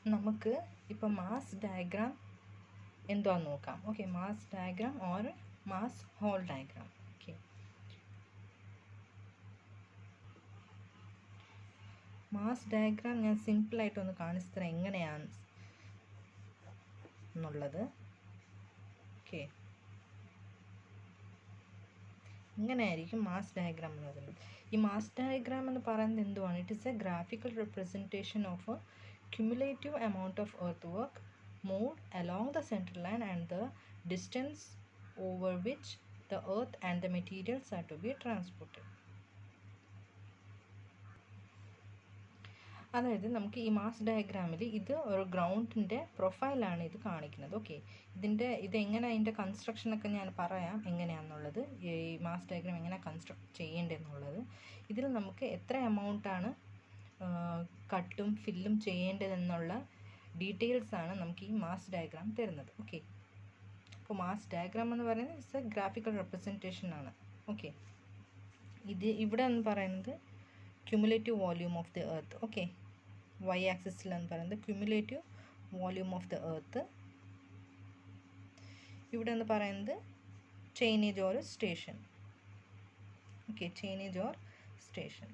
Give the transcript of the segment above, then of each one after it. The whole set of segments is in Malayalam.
നമുക്ക് ഇപ്പോൾ മാസ് ഡയഗ്രാം എന്താന്ന് നോക്കാം. Okay, mass diagram or mass haul diagram. Okay, mass diagram ഞാൻ സിമ്പിളായിട്ടൊന്ന് കാണിച്ചു തരാം എങ്ങനെയാണ് എന്നുള്ളത്. ഓക്കെ, ഇങ്ങനെയായിരിക്കും മാസ് ഡയഗ്രാം എന്ന് പറയുന്നത്. ഈ മാസ് ഡയഗ്രാം എന്ന് പറയുന്നത് എന്തുവാണ്? It is A graphical representation of A cumulative amount of earthwork moved along the center line and the distance over which the earth and the materials are to be transported. അതായത് നമുക്ക് ഈ മാസ് ഡയഗ്രാമിൽ ഇത് ഒരു ഗ്രൗണ്ടിൻ്റെ പ്രൊഫൈലാണ് ഇത് കാണിക്കുന്നത്. ഓക്കെ, ഇതെങ്ങനെ അതിൻ്റെ കൺസ്ട്രക്ഷനൊക്കെ ഞാൻ പറയാം എങ്ങനെയാണെന്നുള്ളത്, ഈ മാസ് ഡയഗ്രാം എങ്ങനെ കൺസ്ട്രക്ട് ചെയ്യേണ്ടതെന്നുള്ളത്. ഇതിൽ നമുക്ക് എത്ര എമൗണ്ടാണ് കട്ടും ഫില്ലും ചെയ്യേണ്ടതെന്നുള്ള ഡീറ്റെയിൽസാണ് നമുക്ക് ഈ മാസ് ഡയഗ്രാം തരുന്നത്. ഓക്കെ, അപ്പോൾ മാസ് ഡയഗ്രാം എന്ന് പറയുന്നത് ഇറ്റ്സ് എ ഗ്രാഫിക്കൽ റെപ്രസെൻറ്റേഷൻ ആണ്. ഓക്കെ, ഇവിടെ എന്ന് പറയുന്നത് cumulative volume of the earth. Okay, Y ആക്സിസിലെന്ന് പറയുന്നത് cumulative volume of the earth. ഇവിടെ എന്ന് പറയുന്നത് chainage or station. Okay, chainage or station.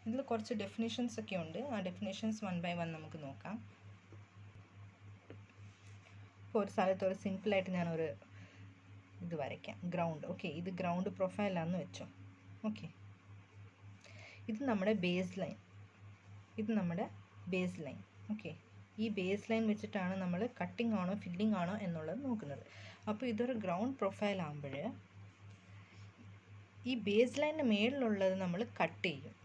ഇതിൽ കുറച്ച് ഡെഫിനിഷൻസ് ഒക്കെ ഉണ്ട്. ആ ഡെഫിനിഷൻസ് 1 by 1 നമുക്ക് നോക്കാം. ഇപ്പോൾ ഒരു സ്ഥലത്ത് ഒരു സിമ്പിളായിട്ട് ഞാനൊരു ഇത് വരയ്ക്കാം, ഗ്രൗണ്ട്. ഓക്കെ, ഇത് ഗ്രൗണ്ട് പ്രൊഫൈലാണെന്ന് വെച്ചോ. ഓക്കെ, ഇത് നമ്മുടെ ബേസ് ലൈൻ, ഇത് നമ്മുടെ ബേസ് ലൈൻ. ഓക്കെ, ഈ ബേസ് ലൈൻ വെച്ചിട്ടാണ് നമ്മൾ കട്ടിംഗ് ആണോ ഫില്ലിംഗ് ആണോ എന്നുള്ളത് നോക്കുന്നത്. അപ്പോൾ ഇതൊരു ഗ്രൗണ്ട് പ്രൊഫൈൽ ആകുമ്പോൾ ഈ ബേസ് ലൈനിന് മേളിലുള്ളത് നമ്മൾ കട്ട് ചെയ്യും.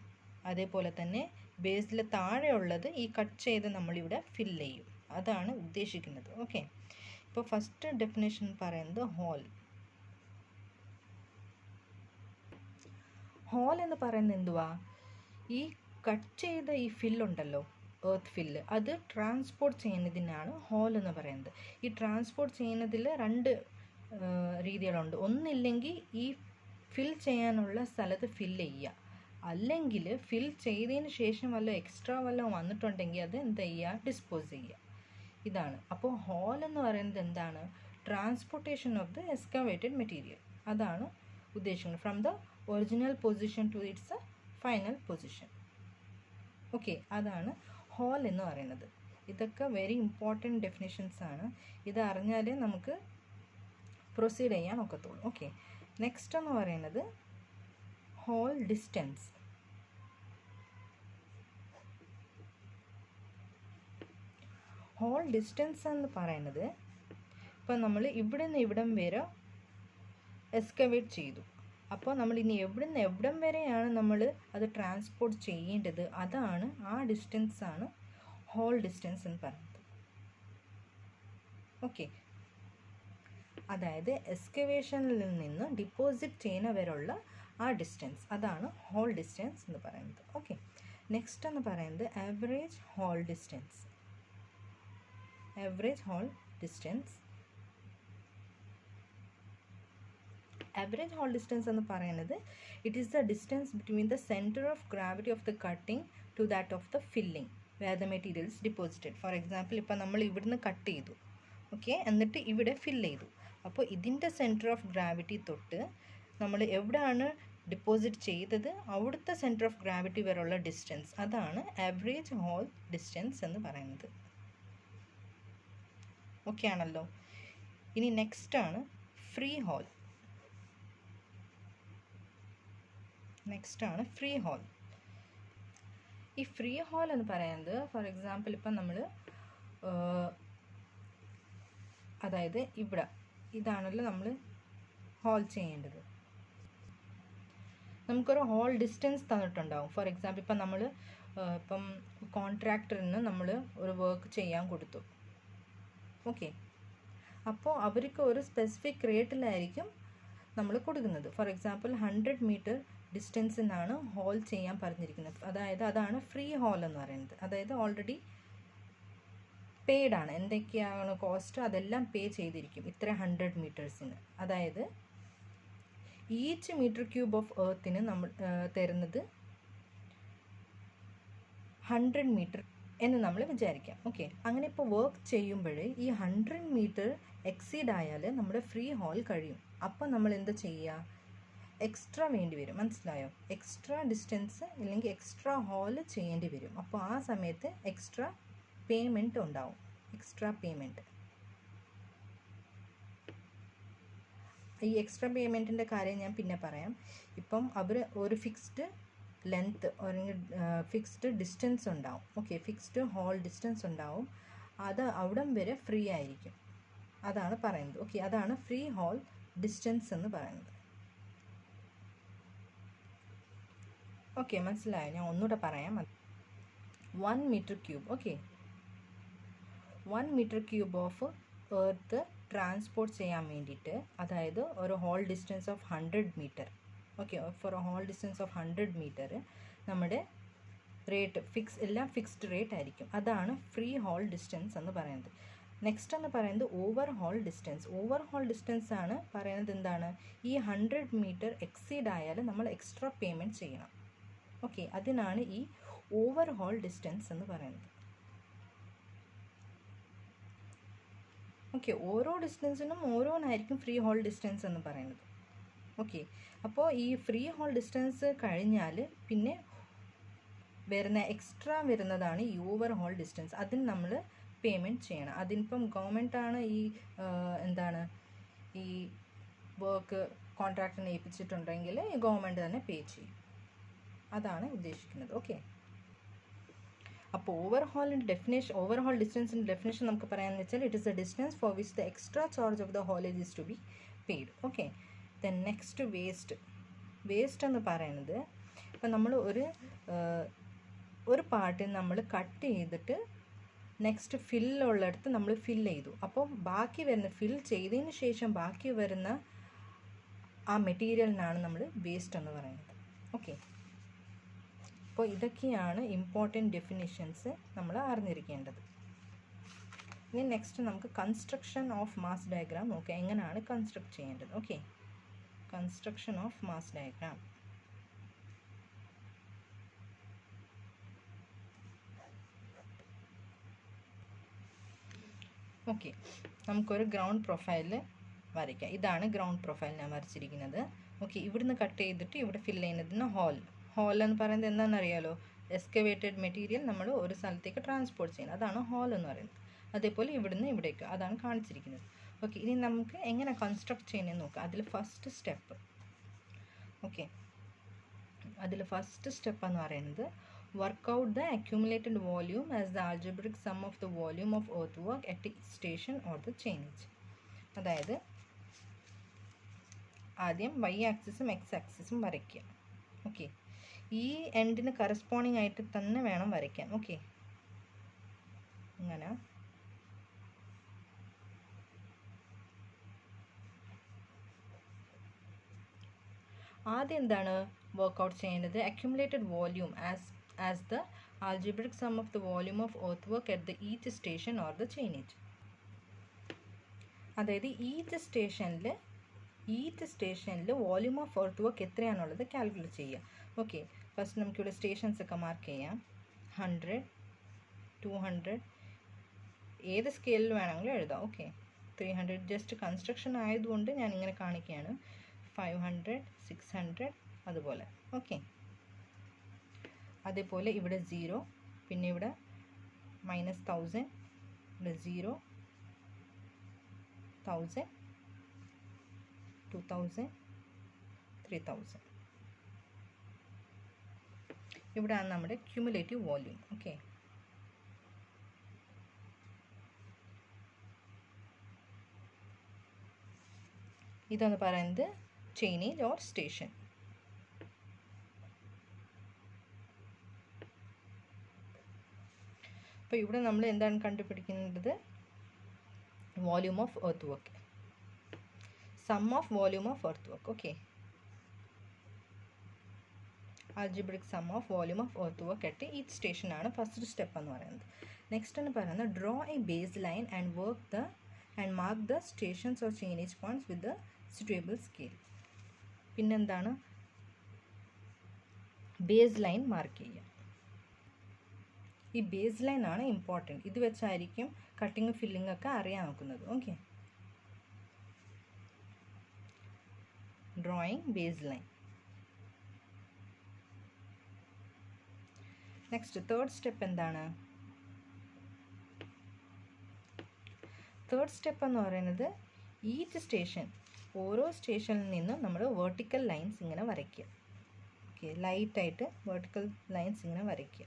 അതേപോലെ തന്നെ ബേസിൽ താഴെയുള്ളത് ഈ കട്ട് ചെയ്ത് നമ്മളിവിടെ ഫില്ല് ചെയ്യും. അതാണ് ഉദ്ദേശിക്കുന്നത്. ഓക്കെ, ഇപ്പോൾ ഫസ്റ്റ് ഡെഫിനേഷൻ പറയുന്നത് ഹോൾ. ഹോൾ എന്ന് പറയുന്നത് എന്തുവാ? ഈ കട്ട് ചെയ്ത ഈ ഫില്ലുണ്ടല്ലോ, എർത്ത് ഫില്ല്, അത് ട്രാൻസ്പോർട്ട് ചെയ്യുന്നതിനാണ് ഹോൾ എന്ന് പറയുന്നത്. ഈ ട്രാൻസ്പോർട്ട് ചെയ്യുന്നതിൽ 2 രീതികളുണ്ട്. ഒന്നില്ലെങ്കിൽ ഈ ഫിൽ ചെയ്യാനുള്ള സ്ഥലത്ത് ഫില്ല് ചെയ്യുക, അല്ലെങ്കിൽ ഫിൽ ചെയ്തതിന് ശേഷം എക്സ്ട്രാ വല്ലതും വന്നിട്ടുണ്ടെങ്കിൽ അത് എന്ത് ചെയ്യുക? ഡിസ്പോസ് ചെയ്യുക. ഇതാണ്. അപ്പോൾ ഹോൾ എന്ന് പറയുന്നത് എന്താണ്? Transportation of the excavated material. അതാണ് ഉദ്ദേശിക്കുന്നത്. From the original position to its final position. Okay, അതാണ് ഹോൾ എന്ന് പറയുന്നത്. ഇതൊക്കെ വെരി ഇമ്പോർട്ടൻറ്റ് ഡെഫിനിഷൻസ് ആണ്. ഇത് അറിഞ്ഞാലേ നമുക്ക് പ്രൊസീഡ് ചെയ്യാൻ ഒക്കത്തുള്ളൂ. ഓക്കെ, നെക്സ്റ്റ് എന്ന് പറയുന്നത് ഹോൾ ഡിസ്റ്റൻസ്. ഹോൾ ഡിസ്റ്റൻസ് എന്ന് പറയുന്നത് ഇപ്പോൾ നമ്മൾ ഇവിടെ നിന്ന് ഇവിടം വരെ എക്സ്കവേറ്റ് ചെയ്തു. അപ്പോൾ നമ്മൾ ഇനി എവിടെ നിന്ന് എവിടം വരെയാണ് നമ്മൾ അത് ട്രാൻസ്പോർട്ട് ചെയ്യേണ്ടത്, അതാണ് ആ ഡിസ്റ്റൻസാണ് ഹോൾ ഡിസ്റ്റൻസ് എന്ന് പറയുന്നത്. ഓക്കെ, അതായത് എക്സ്കവേഷനിൽ നിന്ന് ഡിപ്പോസിറ്റ് ചെയ്യുന്ന വരെയുള്ള ആ ഡിസ്റ്റൻസ്, അതാണ് ഹോൾ ഡിസ്റ്റൻസ് എന്ന് പറയുന്നത്. ഓക്കെ, നെക്സ്റ്റ് എന്ന് പറയുന്നത് average haul distance. Average haul distance. Average haul distance എന്ന് പറയുന്നത് it is the distance between the centre of gravity of the cutting to that of the filling where the materials deposited. For example, ഇപ്പോൾ നമ്മൾ ഇവിടുന്ന് കട്ട് ചെയ്തു, ഓക്കെ, എന്നിട്ട് ഇവിടെ ഫില്ല് ചെയ്തു. അപ്പോൾ ഇതിൻ്റെ സെൻറ്റർ ഓഫ് ഗ്രാവിറ്റി തൊട്ട് നമ്മൾ എവിടെയാണ് ഡിപ്പോസിറ്റ് ചെയ്തത് അവിടുത്തെ സെൻറ്റർ ഓഫ് ഗ്രാവിറ്റി വരെയുള്ള ഡിസ്റ്റൻസ്, അതാണ് ആവറേജ് ഹോൾ ഡിസ്റ്റൻസ് എന്ന് പറയുന്നത്. ഓക്കെ ആണല്ലോ. ഇനി നെക്സ്റ്റാണ് ഫ്രീ ഹോൾ. നെക്സ്റ്റാണ് ഫ്രീ ഹോൾ. ഈ ഫ്രീ ഹോൾ എന്ന് പറയുന്നത് ഫോർ എക്സാമ്പിൾ ഇപ്പം നമ്മൾ അതായത് ഇവിടെ ഇതാണല്ലോ നമ്മൾ ഹോൾ ചെയ്യേണ്ടത്. നമുക്കൊരു ഹോൾ ഡിസ്റ്റൻസ് തന്നിട്ടുണ്ടാവും. ഫോർ എക്സാമ്പിൾ ഇപ്പം നമ്മൾ ഇപ്പം കോൺട്രാക്ടറിന് നമ്മൾ ഒരു വർക്ക് ചെയ്യാൻ കൊടുത്തു. ഓക്കെ, അപ്പോൾ അവർക്ക് ഒരു സ്പെസിഫിക് റേറ്റിലായിരിക്കും നമ്മൾ കൊടുക്കുന്നത്. ഫോർ എക്സാമ്പിൾ 100 മീറ്റർ ഡിസ്റ്റൻസിനാണ് ഹോൾ ചെയ്യാൻ പറഞ്ഞിരിക്കുന്നത്. അതായത് അതാണ് ഫ്രീ ഹോൾ എന്ന് പറയുന്നത്. അതായത് ഓൾറെഡി പെയ്ഡാണ്, എന്തൊക്കെയാണ് കോസ്റ്റ് അതെല്ലാം പേ ചെയ്തിരിക്കും ഇത്ര 100 മീറ്റേഴ്സിന്. അതായത് ഈച്ച് മീറ്റർ ക്യൂബ് ഓഫ് എർത്തിന് നമ്മൾ തരുന്നത് 100 മീറ്റർ എന്ന് നമ്മൾ വിചാരിക്കാം. ഓക്കെ, അങ്ങനെ ഇപ്പോൾ വർക്ക് ചെയ്യുമ്പോൾ ഈ 100 മീറ്റർ എക്സീഡ് ആയാൽ നമ്മുടെ ഫ്രീ ഹോൾ കഴിയും. അപ്പോൾ നമ്മൾ എന്താ ചെയ്യുക? എക്സ്ട്രാ വേണ്ടി വരും. മനസ്സിലായോ? എക്സ്ട്രാ ഡിസ്റ്റൻസ് അല്ലെങ്കിൽ എക്സ്ട്രാ ഹോൾ ചെയ്യേണ്ടി വരും. അപ്പോൾ ആ സമയത്ത് എക്സ്ട്രാ പേയ്മെൻറ്റ് ഉണ്ടാവും. Extra payment. ഈ എക്സ്ട്രാ പേയ്മെൻറ്റിൻ്റെ കാര്യം ഞാൻ പിന്നെ പറയാം. ഇപ്പം അവർ ഒരു ഫിക്സ്ഡ് ലെങ്ത്ത് അല്ലെങ്കിൽ ഫിക്സ്ഡ് ഡിസ്റ്റൻസ് ഉണ്ടാവും. ഓക്കെ, ഫിക്സ്ഡ് ഹോൾ ഡിസ്റ്റൻസ് ഉണ്ടാവും. അത് അവിടം വരെ ഫ്രീ ആയിരിക്കും. അതാണ് പറയുന്നത്. ഓക്കെ, അതാണ് ഫ്രീ ഹോൾ ഡിസ്റ്റൻസ് എന്ന് പറയുന്നത്. ഓക്കെ, മനസ്സിലായോ? ഞാൻ ഒന്നുകൂടെ പറയാം. 1 metre cube. Okay, 1 metre cube of earth transport ചെയ്യാൻ വേണ്ടിയിട്ട്, അതായത് ഒരു haul distance of 100 metre. Okay, for a haul distance of 100 metre നമ്മുടെ റേറ്റ് എല്ലാം ഫിക്സ്ഡ് റേറ്റ് ആയിരിക്കും. അതാണ് ഫ്രീ ഹോൾ ഡിസ്റ്റൻസ് എന്ന് പറയുന്നത്. നെക്സ്റ്റ് എന്ന് പറയുന്നത് overhaul distance. Overhaul distance ആണ് പറയുന്നത് എന്താണ്? ഈ 100 മീറ്റർ എക്സീഡ് ആയാൽ നമ്മൾ എക്സ്ട്രാ പേയ്മെൻറ്റ് ചെയ്യണം. ഓക്കെ, അതിനാണ് ഈ ഓവർ ഹോൾ ഡിസ്റ്റൻസ് എന്ന് പറയുന്നത്. ഓക്കെ, ഓരോ ഡിസ്റ്റൻസിനും ഓരോന്നായിരിക്കും ഫ്രീ ഹോൾ ഡിസ്റ്റൻസ് എന്ന് പറയുന്നത്. ഓക്കെ, അപ്പോൾ ഈ ഫ്രീ ഹോൾ ഡിസ്റ്റൻസ് കഴിഞ്ഞാൽ പിന്നെ വരുന്ന എക്സ്ട്രാ വരുന്നതാണ് ഈ ഓവർ ഹോൾ ഡിസ്റ്റൻസ്. അതിന് നമ്മൾ പേയ്മെൻറ്റ് ചെയ്യണം. അതിനിപ്പം ഗവൺമെൻറ്റാണ് ഈ എന്താണ് ഈ വർക്ക് കോൺട്രാക്റ്റിനെ ഏൽപ്പിച്ചിട്ടുണ്ടെങ്കിൽ ഈ ഗവൺമെൻറ് തന്നെ പേ ചെയ്യും. അതാണ് ഉദ്ദേശിക്കുന്നത്. ഓക്കെ, അപ്പോൾ ഓവർ ഹോൾ ഡിസ്റ്റൻസിൻ്റെ ഡെഫിനേഷൻ നമുക്ക് പറയാമെന്ന് വെച്ചാൽ it is a distance for which the extra charge of the haulage is to be paid. Okay, then next waste എന്ന് പറയുന്നത്, ഇപ്പം നമ്മൾ ഒരു പാർട്ട് നമ്മൾ കട്ട് ചെയ്തിട്ട് നെക്സ്റ്റ് ഫില്ലുള്ളിടത്ത് നമ്മൾ ഫില്ല് ചെയ്തു. അപ്പോൾ ബാക്കി വരുന്ന ചെയ്തതിന് ശേഷം ബാക്കി വരുന്ന ആ മെറ്റീരിയലിനാണ് നമ്മൾ വേസ്റ്റ് എന്ന് പറയുന്നത്. ഓക്കെ, അപ്പോൾ ഇതൊക്കെയാണ് ഇമ്പോർട്ടൻറ്റ് ഡെഫിനിഷൻസ് നമ്മൾ അറിഞ്ഞിരിക്കേണ്ടത്. ഇനി നെക്സ്റ്റ് നമുക്ക് കൺസ്ട്രക്ഷൻ ഓഫ് മാസ് ഡയഗ്രാം നോക്കാം. എങ്ങനെയാണ് കൺസ്ട്രക്ട് ചെയ്യേണ്ടത്. Okay, construction of mass diagram. Okay, നമുക്കൊരു ഗ്രൗണ്ട് പ്രൊഫൈൽ വരയ്ക്കാം. ഇതാണ് ഗ്രൗണ്ട് പ്രൊഫൈൽ ഞാൻ വരച്ചിരിക്കുന്നത്. ഓക്കെ, ഇവിടുന്ന് കട്ട് ചെയ്തിട്ട് ഇവിടെ ഫില്ല് ചെയ്യുന്നതിന് ഹോൾ എന്ന് പറയുന്നത് എന്താണെന്നറിയാലോ? എക്സ്കവേറ്റഡ് മെറ്റീരിയൽ നമ്മൾ ഒരു സ്ഥലത്തേക്ക് ട്രാൻസ്പോർട്ട് ചെയ്യുന്നത്, അതാണ് ഹോൾ എന്ന് പറയുന്നത്. അതേപോലെ ഇവിടുന്ന് ഇവിടേക്ക്, അതാണ് കാണിച്ചിരിക്കുന്നത്. ഓക്കെ, ഇനി നമുക്ക് എങ്ങനെ കൺസ്ട്രക്ട് ചെയ്യുന്നതെന്ന് നോക്കാം. അതിൽ ഫസ്റ്റ് സ്റ്റെപ്പ് എന്ന് പറയുന്നത് work out the accumulated volume as the algebraic sum of the volume of earthwork at each station or the chainage. അതായത് ആദ്യം y ആക്സിസും x ആക്സിസും വരയ്ക്കുക. ഓക്കെ, ഈ എൻഡിന് കറസ്പോണ്ടിങ് ആയിട്ട് തന്നെ വേണം വരയ്ക്കാൻ. ഓക്കെ, ഇങ്ങനെ ആദ്യം എന്താണ് വർക്കൗട്ട് ചെയ്യേണ്ടത്? Accumulated volume as the algebraic sum of the volume of earthwork at the each station or the chainage. അതായത് ഈച്ച് സ്റ്റേഷനിൽ വോള്യൂം ഓഫ് എർത്ത് വർക്ക് എത്രയാണുള്ളത് കാൽക്കുലേറ്റ് ചെയ്യുക. ഓക്കെ, ഫസ്റ്റ് നമുക്കിവിടെ സ്റ്റേഷൻസ് ഒക്കെ മാർക്ക് ചെയ്യാം. 100, 200, ഏത് സ്കെയിലിൽ വേണമെങ്കിലും എഴുതാം. ഓക്കെ, 300 ജസ്റ്റ് കൺസ്ട്രക്ഷൻ ആയതുകൊണ്ട് ഞാൻ ഇങ്ങനെ കാണിക്കുകയാണ്. 500, 600 അതുപോലെ. ഓക്കെ, അതേപോലെ ഇവിടെ 0, പിന്നെ ഇവിടെ -1000, ഇവിടെ 0, 1000, 2000, 3000. ഇവിടെയാണ് നമ്മുടെ ക്യുമുലേറ്റീവ് വോള്യൂം. ഓക്കെ, ഇതെന്ന് പറയുന്നത് ചെയിനേജ് ഓർ സ്റ്റേഷൻ. അപ്പോൾ ഇവിടെ നമ്മൾ എന്താണ് കണ്ടുപിടിക്കുന്നത്? Volume of earth work, sum of volume of earth work. Okay, algebraic sum of volume of earth work at each station ആണ് ഫസ്റ്റ് സ്റ്റെപ്പ് എന്ന് പറയുന്നത്. നെക്സ്റ്റ് എന്ന് പറയുന്നത് draw a base line and mark the stations or chainage points with the suitable scale. പിന്നെന്താണ്? ബേസ് ലൈൻ മാർക്ക് ചെയ്യുക. ഈ ബേസ് ലൈൻ ആണ് ഇമ്പോർട്ടൻറ്റ്. ഇത് വെച്ചായിരിക്കും കട്ടിങ് ഫില്ലിംഗ് ഒക്കെ അറിയാൻ നോക്കുന്നത്. Okay, drawing base line. Next third step എന്താണ്? തേർഡ് സ്റ്റെപ്പ് എന്ന് പറയുന്നത് ഈച്ച് സ്റ്റേഷൻ, ഓരോ സ്റ്റേഷനിൽ നിന്നും നമ്മൾ വെർട്ടിക്കൽ ലൈൻസ് ഇങ്ങനെ വരയ്ക്കുക. ഓക്കെ, ലൈറ്റായിട്ട് വെർട്ടിക്കൽ ലൈൻസ് ഇങ്ങനെ വരയ്ക്കുക.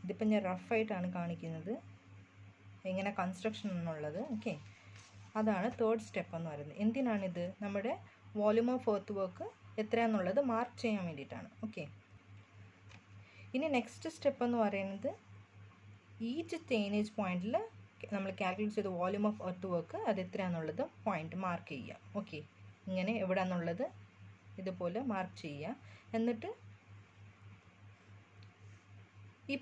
ഇതിപ്പോൾ ഞാൻ റഫായിട്ടാണ് കാണിക്കുന്നത് എങ്ങനെ കൺസ്ട്രക്ഷൻ എന്നുള്ളത്. ഓക്കെ, അതാണ് തേർഡ് സ്റ്റെപ്പ് എന്ന് പറയുന്നത്. എന്തിനാണിത്? നമ്മുടെ വോളിയൂം ഓഫ് എർത്ത് വർക്ക് എത്രയാണെന്നുള്ളത് മാർക്ക് ചെയ്യാൻ വേണ്ടിയിട്ടാണ്. ഓക്കെ, ഇനി നെക്സ്റ്റ് സ്റ്റെപ്പ് എന്ന് പറയുന്നത് ഈച്ച് സ്റ്റേനേജ് പോയിന്റിൽ നമ്മൾ കാൽക്കുലേറ്റ് ചെയ്ത വോളിയൂം ഓഫ് എർത്ത് വർക്ക് അത് എത്രയാണെന്നുള്ളത് പോയിന്റ് മാർക്ക് ചെയ്യുക. ഓക്കെ, ഇങ്ങനെ എവിടെയാണെന്നുള്ളത് ഇതുപോലെ മാർക്ക് ചെയ്യുക. എന്നിട്ട് ഈ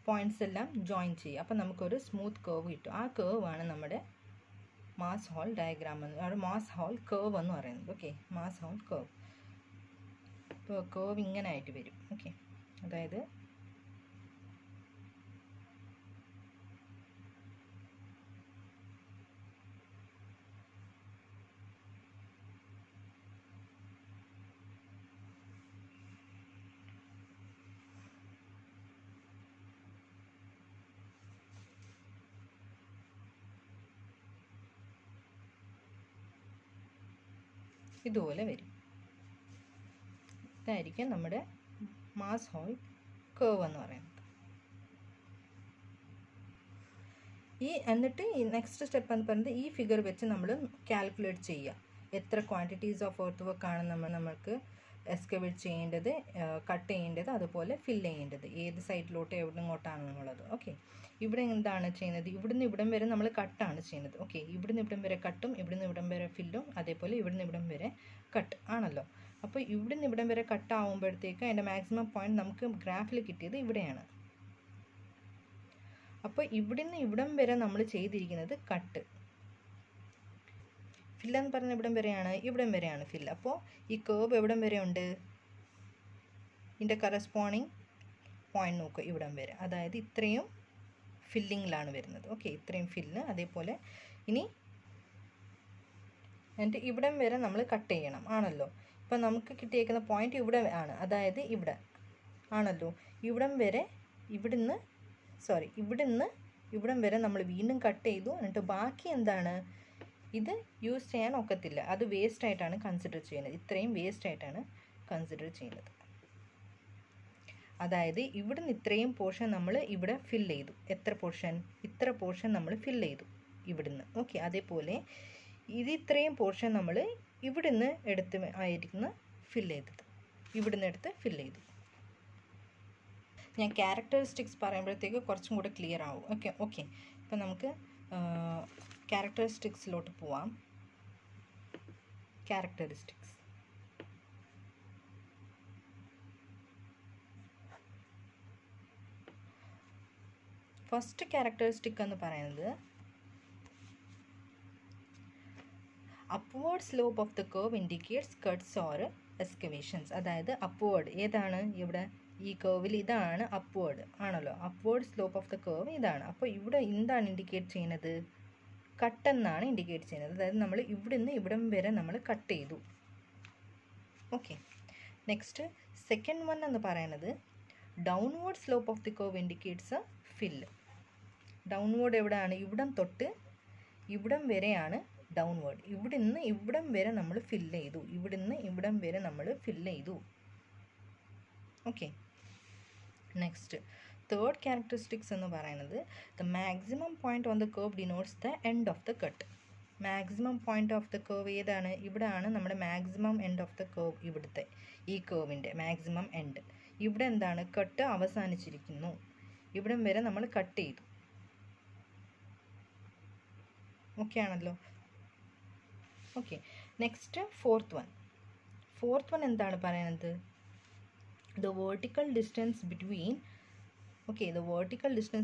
പോയിന്റ്സ് എല്ലാം ജോയിൻ ചെയ്യുക. അപ്പോൾ നമുക്കൊരു സ്മൂത്ത് കേർവ് കിട്ടും. ആ കേർവ് ആണ് നമ്മുടെ mass haul diagram mass haul curve എന്ന് പറയുന്നത്. Okay, mass haul curve. ഇപ്പോൾ കേർവ് ഇങ്ങനെ ആയിട്ട് വരും. ഓക്കെ, അതായത് ഇതുപോലെ വരും. ഇതായിരിക്കും നമ്മുടെ മാസ് ഹോൾ കേർവ് എന്ന് പറയുന്നത്. എന്നിട്ട് ഈ നെക്സ്റ്റ് സ്റ്റെപ്പ് എന്ന് പറയുന്നത് ഈ ഫിഗർ വെച്ച് നമ്മൾ കാൽക്കുലേറ്റ് ചെയ്യുക. എത്ര ക്വാണ്ടിറ്റീസ് ഓഫ് എർത്ത് വർക്കാണ് നമ്മൾക്ക് എക്സ്കവേറ്റ് ചെയ്യേണ്ടത്, കട്ട് ചെയ്യേണ്ടത്, അതുപോലെ ഫില്ല് ചെയ്യേണ്ടത്, ഏത് സൈഡിലോട്ട് എവിടെങ്ങോട്ടാണെന്നുള്ളത്. ഓക്കെ, ഇവിടെ എന്താണ് ചെയ്യുന്നത്? ഇവിടുന്ന് ഇവിടം വരെ നമ്മൾ കട്ടാണ് ചെയ്യുന്നത്. ഓക്കെ, ഇവിടുന്ന് ഇവിടം വരെ കട്ടും ഇവിടുന്ന് ഇവിടം വരെ ഫില്ലും, അതേപോലെ ഇവിടുന്ന് ഇവിടം വരെ കട്ട് ആണല്ലോ. അപ്പോൾ ഇവിടുന്ന് ഇവിടം വരെ കട്ട് ആകുമ്പോഴത്തേക്ക് അതിൻ്റെ മാക്സിമം പോയിന്റ് നമുക്ക് ഗ്രാഫിൽ കിട്ടിയത് ഇവിടെയാണ്. അപ്പോൾ ഇവിടുന്ന് ഇവിടം വരെ നമ്മൾ ചെയ്തിരിക്കുന്നത് കട്ട്. ഫില്ലെന്ന് പറഞ്ഞ ഇവിടം വരെയാണ്, ഇവിടം വരെയാണ് ഫില്ല്. അപ്പോൾ ഈ കേർവ് എവിടം വരെ ഉണ്ട്? ഇതിൻ്റെ കറസ്പോണ്ടിങ് പോയിന്റ് നോക്കുക, ഇവിടം വരെ. അതായത് ഇത്രയും ഫില്ലിങ്ങിലാണ് വരുന്നത്. ഓക്കെ, ഇത്രയും ഫില്ല്. അതേപോലെ ഇനി എന്നിട്ട് ഇവിടം വരെ നമ്മൾ കട്ട് ചെയ്യണം ആണല്ലോ. ഇപ്പം നമുക്ക് കിട്ടിയേക്കുന്ന പോയിന്റ് ഇവിടെ ആണ്, അതായത് ഇവിടെ ആണല്ലോ. ഇവിടം വരെ ഇവിടുന്ന് ഇവിടം വരെ നമ്മൾ വീണ്ടും കട്ട് ചെയ്തു. എന്നിട്ട് ബാക്കി എന്താണ്? ഇത് യൂസ് ചെയ്യാൻ ഒക്കത്തില്ല, അത് വേസ്റ്റ് ആയിട്ടാണ് കൺസിഡർ ചെയ്യുന്നത്. ഇത്രയും വേസ്റ്റ് ആയിട്ടാണ് കൺസിഡർ ചെയ്യുന്നത്. അതായത് ഇവിടുന്ന് ഇത്രയും പോർഷൻ നമ്മൾ ഇവിടെ ഫില്ല് ചെയ്തു. എത്ര പോർഷൻ? ഇത്ര പോർഷൻ നമ്മൾ ഫില്ല് ചെയ്തു ഇവിടുന്ന്. ഓക്കെ, അതേപോലെ ഇത് ഇത്രയും പോർഷൻ നമ്മൾ ഇവിടുന്ന് ആയിരിക്കുന്ന ഫില്ല് ചെയ്തത്, ഇവിടുന്ന് എടുത്ത് ഫില്ല് ചെയ്തു. ഞാൻ ക്യാരക്ടറിസ്റ്റിക്സ് പറയുമ്പോഴത്തേക്ക് കുറച്ചും കൂടെ ക്ലിയർ ആവും. ഓക്കെ, ഇപ്പം നമുക്ക് ക്യാരക്ടറിസ്റ്റിക്സിലോട്ട് പോവാം. ക്യാരക്ടറിസ്റ്റിക്സ് ഫസ്റ്റ് ക്യാരക്ടറിസ്റ്റിക് എന്ന് പറയുന്നത് upward slope of the curve indicates cuts or excavations. അതായത് അപ്വേർഡ് ഏതാണ്? ഇവിടെ ഈ കർവിൽ ഇതാണ് അപ്വേർഡ് ആണല്ലോ. Upward slope of the curve ഇതാണ്. അപ്പോൾ ഇവിടെ എന്താണ് ഇൻഡിക്കേറ്റ് ചെയ്യുന്നത്? കട്ടെന്നാണ് ഇൻഡിക്കേറ്റ് ചെയ്യുന്നത്. അതായത് നമ്മൾ ഇവിടുന്ന് ഇവിടം വരെ നമ്മൾ കട്ട് ചെയ്തു. ഓക്കെ, നെക്സ്റ്റ് സെക്കൻഡ് വൺ എന്ന് പറയുന്നത് downward slope of the curve indicates fill. Downward എവിടെയാണ്? ഇവിടം തൊട്ട് ഇവിടം വരെയാണ് ഡൗൺവേർഡ്. ഇവിടുന്ന് ഇവിടം വരെ നമ്മൾ ഫില്ല് ചെയ്തു, ഇവിടുന്ന് ഇവിടം വരെ നമ്മൾ ഫില്ല് ചെയ്തു. ഓക്കെ, നെക്സ്റ്റ് തേർഡ് ക്യാരക്ടറിസ്റ്റിക്സ് എന്ന് പറയുന്നത് the maximum point on the curve denotes the end of the cut. Maximum point of the curve ഏതാണ്? ഇവിടെയാണ് നമ്മുടെ maximum end of the curve. ഇവിടുത്തെ ഈ കർവിൻ്റെ മാക്സിമം എൻഡ് ഇവിടെ എന്താണ്? കട്ട് അവസാനിച്ചിരിക്കുന്നു. ഇവിടം വരെ നമ്മൾ കട്ട് ചെയ്തു. ഓക്കെ ആണല്ലോ. ഓക്കെ, നെക്സ്റ്റ് ഫോർത്ത് വൺ എന്താണ് പറയുന്നത്? the vertical distance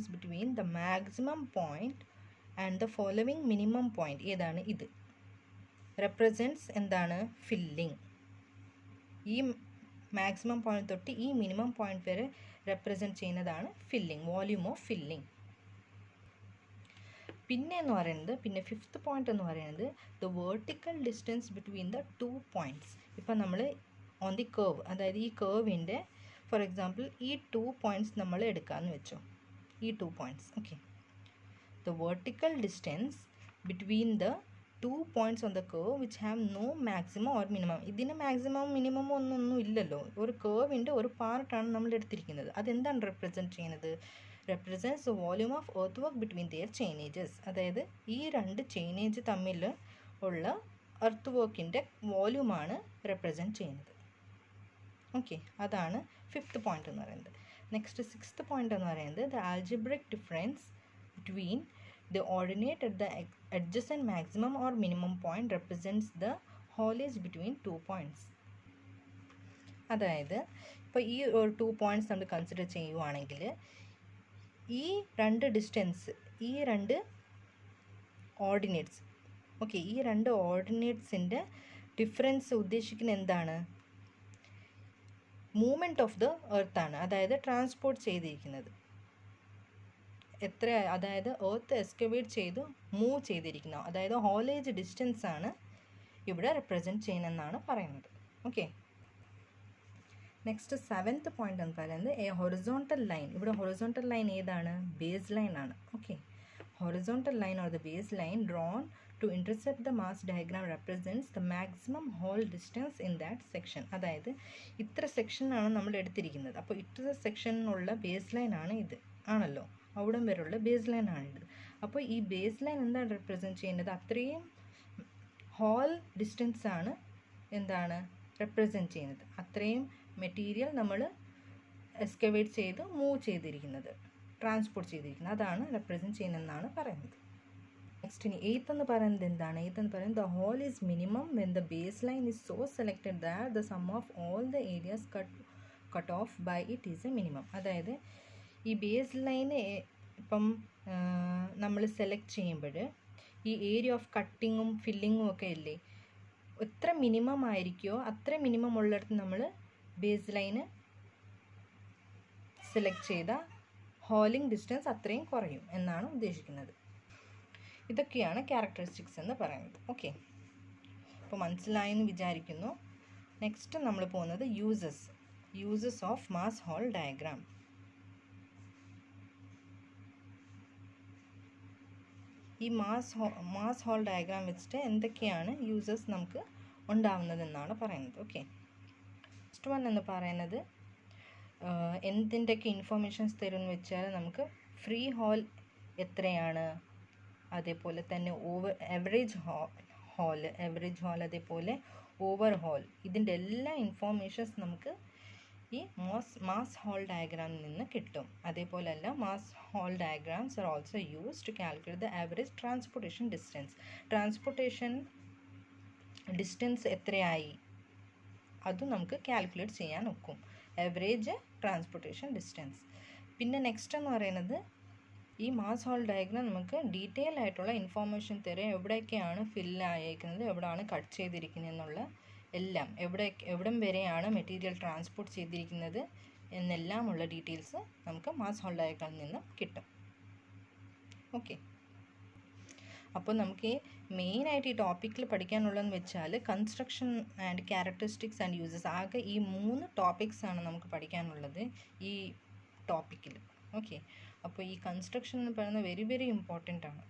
between the maximum point and the following minimum point ഏതാണ്? ഇത് represents എന്താണ്? filling. ഈ മാക്സിമം പോയിന്റ് തൊട്ട് ഈ മിനിമം പോയിന്റ് വരെ റെപ്രസെൻറ്റ് ചെയ്യുന്നതാണ് ഫില്ലിംഗ്, വോള്യൂം ഓഫ് ഫില്ലിംഗ്. പിന്നെ എന്ന് പറയുന്നത്, പിന്നെ ഫിഫ്ത്ത് പോയിന്റ് എന്ന് പറയുന്നത് the vertical distance between the 2 points. ഇപ്പം നമ്മൾ ഓൺ ദി കേർവ്, അതായത് ഈ കേർവിൻ്റെ ഫോർ എക്സാമ്പിൾ ഈ 2 പോയിൻറ്റ്സ് നമ്മൾ എടുക്കാമെന്ന് വെച്ചോ, ഈ 2 points. Okay, the vertical distance between the 2 points on the curve which have no maximum or minimum. ഇതിന് മാക്സിമം മിനിമം ഒന്നും ഇല്ലല്ലോ. ഒരു കേർവിൻ്റെ ഒരു പാർട്ടാണ് നമ്മൾ എടുത്തിരിക്കുന്നത്. അതെന്താണ് റെപ്രസെൻറ്റ് ചെയ്യുന്നത്? Represents the volume of earth work between their chainages. അതായത് ഈ രണ്ട് ചെയിനേജ് തമ്മിൽ ഉള്ള എർത്ത് വർക്കിൻ്റെ വോള്യൂമാണ് റെപ്രസെൻറ്റ് ചെയ്യുന്നത്. ഓക്കെ, അതാണ് ഫിഫ്ത്ത് പോയിന്റ് എന്ന് പറയുന്നത്. നെക്സ്റ്റ് സിക്സ്ത് പോയിന്റ് എന്ന് പറയുന്നത് the algebraic difference between the ordinate at the adjacent maximum or minimum point represents the haulage between 2 points. അതായത് ഇപ്പോൾ ഈ ഒരു 2 points നമ്മൾ കൺസിഡർ ചെയ്യുവാണെങ്കിൽ ഈ രണ്ട് ഡിസ്റ്റൻസ്, ഈ രണ്ട് ഓർഡിനേറ്റ്സ്, ഓക്കെ, ഈ രണ്ട് ഓർഡിനേറ്റ്സിൻ്റെ ഡിഫറൻസ് ഉദ്ദേശിക്കുന്നത് എന്താണ്? മൂവ്മെൻറ്റ് ഓഫ് ദ എർത്ത് ആണ്, അതായത് ട്രാൻസ്പോർട്ട് ചെയ്തിരിക്കുന്നത് എത്ര, അതായത് എർത്ത് എക്സ്കവേറ്റ് ചെയ്ത് മൂവ് ചെയ്തിരിക്കുന്നു, അതായത് ഹോളേജ് ഡിസ്റ്റൻസ് ആണ് ഇവിടെ റെപ്രസെൻറ്റ് ചെയ്യുന്നതെന്നാണ് പറയുന്നത്. ഓക്കെ, നെക്സ്റ്റ് സെവൻത്ത് പോയിന്റ് എന്ന് പറയുന്നത് എ ഹൊറിസോണ്ടൽ ലൈൻ. ഇവിടെ ഹൊറിസോണ്ടൽ ലൈൻ ഏതാണ്? ബേസ് ലൈൻ ആണ്. Okay, horizontal line or the base line drawn to intercept the mass diagram represents the maximum haul distance in that section. അതായത് ഇത്ര സെക്ഷനാണ് നമ്മൾ എടുത്തിരിക്കുന്നത്. അപ്പോൾ ഇത്ര സെക്ഷനുള്ള ബേസ് ലൈൻ ആണ് ഇത്, ആണല്ലോ, അവിടം വരെയുള്ള ബേസ് ലൈൻ ആണിത്. അപ്പോൾ ഈ ബേസ് ലൈൻ എന്താണ് റെപ്രസെൻറ്റ് ചെയ്യുന്നത്? അത്രയും ഹോൾ ഡിസ്റ്റൻസ് ആണ് എന്താണ് റെപ്രസെൻറ്റ് ചെയ്യുന്നത്. അത്രയും മെറ്റീരിയൽ നമ്മൾ എക്സ്കവേറ്റ് ചെയ്ത് മൂവ് ചെയ്തിരിക്കുന്നത്, ട്രാൻസ്പോർട്ട് ചെയ്തിരിക്കുന്നത്, അതാണ് റെപ്രസെൻറ്റ് ചെയ്യുന്നതെന്നാണ് പറയുന്നത്. നെക്സ്റ്റ് ഇനി എയ്ത്ത് എന്ന് പറയുന്നത് എന്താണ്? എയ്ത്ത് എന്ന് പറയുന്നത് the haul is minimum when the base line is so selected that the sum of all the areas cut off by it is a minimum. അതായത് ഈ ബേസ് ലൈന് ഇപ്പം നമ്മൾ സെലക്ട് ചെയ്യുമ്പോൾ ഈ ഏരിയ ഓഫ് കട്ടിങ്ങും ഫില്ലിങ്ങും ഒക്കെ ഇല്ലേ, എത്ര മിനിമം ആയിരിക്കുമോ അത്ര മിനിമം ഉള്ളിടത്ത് നമ്മൾ ബേസ് ലൈന് സെലക്ട് ചെയ്ത ഹോളിംഗ് ഡിസ്റ്റൻസ് അത്രയും കുറയും എന്നാണ് ഉദ്ദേശിക്കുന്നത്. ഇതൊക്കെയാണ് ക്യാരക്ടറിസ്റ്റിക്സ് എന്ന് പറയുന്നത്. ഓക്കെ, അപ്പോൾ മനസ്സിലായെന്ന് വിചാരിക്കുന്നു. നെക്സ്റ്റ് നമ്മൾ പോകുന്നത് uses of mass haul diagram. ഈ മാസ് ഹോൾ ഡയഗ്രാം വെച്ചിട്ട് എന്തൊക്കെയാണ് യൂസസ് നമുക്ക് ഉണ്ടാവുന്നതെന്നാണ് പറയുന്നത്. ഓക്കെ, ഫസ്റ്റ് വൺ എന്ന് പറയുന്നത് എന്തിൻ്റെയൊക്കെ ഇൻഫോർമേഷൻസ് തരുമെന്ന് വെച്ചാൽ നമുക്ക് ഫ്രീ ഹോൾ എത്രയാണ്, അതേപോലെ തന്നെ ആവറേജ് ഹോൾ, അതേപോലെ ഓവർ ഹോൾ, ഇതിൻ്റെ എല്ലാ ഇൻഫോർമേഷൻസ് നമുക്ക് ഈ മാസ് ഹോൾ ഡയഗ്രാമിൽ നിന്ന് കിട്ടും. അതേപോലെ അല്ല, mass haul diagrams are also use to calculate the average transportation distance. Transportation distance എത്രയായി അതും നമുക്ക് കാൽക്കുലേറ്റ് ചെയ്യാൻ ഒക്കും, ആവറേജ് ട്രാൻസ്പോർട്ടേഷൻ ഡിസ്റ്റൻസ്. പിന്നെ നെക്സ്റ്റ് എന്ന് പറയുന്നത് ഈ മാസ് ഹോൾ ഡയഗ്രാം നമുക്ക് ഡീറ്റെയിൽ ആയിട്ടുള്ള ഇൻഫോർമേഷൻ തരും, എവിടെയൊക്കെയാണ് ഫില്ല് ആയിരിക്കുന്നത്, എവിടെയാണ് കട്ട് ചെയ്തിരിക്കുന്നത് എന്നുള്ള എല്ലാം, എവിടം വരെയാണ് മെറ്റീരിയൽ ട്രാൻസ്പോർട്ട് ചെയ്തിരിക്കുന്നത് എന്നെല്ലാമുള്ള ഡീറ്റെയിൽസ് നമുക്ക് മാസ് ഹോൾ ഡയഗ്രാമിൽ നിന്ന് കിട്ടും. ഓക്കെ, അപ്പോൾ നമുക്ക് മെയിനായിട്ട് ഈ ടോപ്പിക്കിൽ പഠിക്കാനുള്ളതെന്ന് വെച്ചാൽ construction and characteristics and uses, ആകെ ഈ 3 ടോപ്പിക്സാണ് നമുക്ക് പഠിക്കാനുള്ളത് ഈ ടോപ്പിക്കിൽ. ഓക്കെ, അപ്പോൾ ഈ കൺസ്ട്രക്ഷൻ എന്ന് പറയുന്നത് വെരി വെരി ഇമ്പോർട്ടൻ്റ് ആണ്.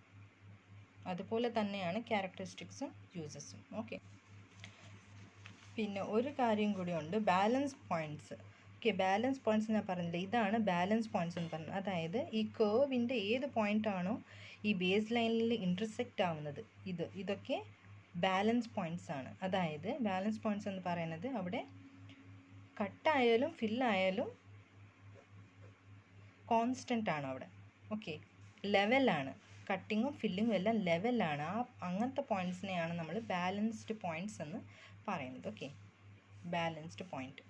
അതുപോലെ തന്നെയാണ് ക്യാരക്ടറിസ്റ്റിക്സും യൂസസും. ഓക്കെ, പിന്നെ ഒരു കാര്യം കൂടിയുണ്ട്, balance points. Okay, balance points ഞാൻ പറഞ്ഞില്ല, ഇതാണ് ബാലൻസ് പോയിൻറ്റ്സ് എന്ന് പറഞ്ഞത്. അതായത് ഈ കേർവിൻ്റെ ഏത് പോയിൻ്റാണോ ഈ ബേസ് ലൈനിൽ ഇൻ്റർസെക്റ്റ് ആവുന്നത്, ഇതൊക്കെ ബാലൻസ് പോയിൻറ്റ്സ് ആണ്. അതായത് ബാലൻസ് പോയിൻറ്റ്സ് എന്ന് പറയുന്നത് അവിടെ കട്ടായാലും ഫില്ലായാലും കോൺസ്റ്റൻ്റ് ആണ് അവിടെ. ഓക്കെ, ലെവലാണ്, കട്ടിങ്ങും ഫില്ലിങ്ങും എല്ലാം ലെവലാണ്. അങ്ങനത്തെ പോയിൻറ്റ്സിനെയാണ് നമ്മൾ ബാലൻസ്ഡ് പോയിൻറ്റ്സ് എന്ന് പറയുന്നത്. Okay, balanced point.